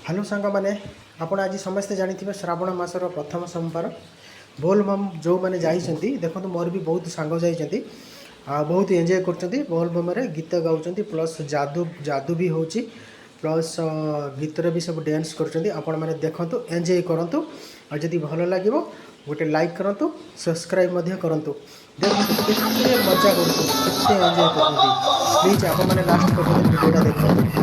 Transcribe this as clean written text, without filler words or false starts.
Hello सांग मैंने आपण आज समस्ते जानी श्रावण मासर प्रथम सोमवार बोलबम जो मैंने जाइए देखो मोर भी बहुत सांग जाइए बहुत एंजॉय कर बोलबम गीत गाँव प्लस जादू जादू भी हो प्लस गीत भी सब डांस कर देखु एंजॉय करूँ और जदि भल लगे गोटे लाइक करूँ सब्सक्राइब करूँ देखो केते मजा करते एंजॉय करते प्लीज आप लास्ट पर्यटन वीडियोटा देखो।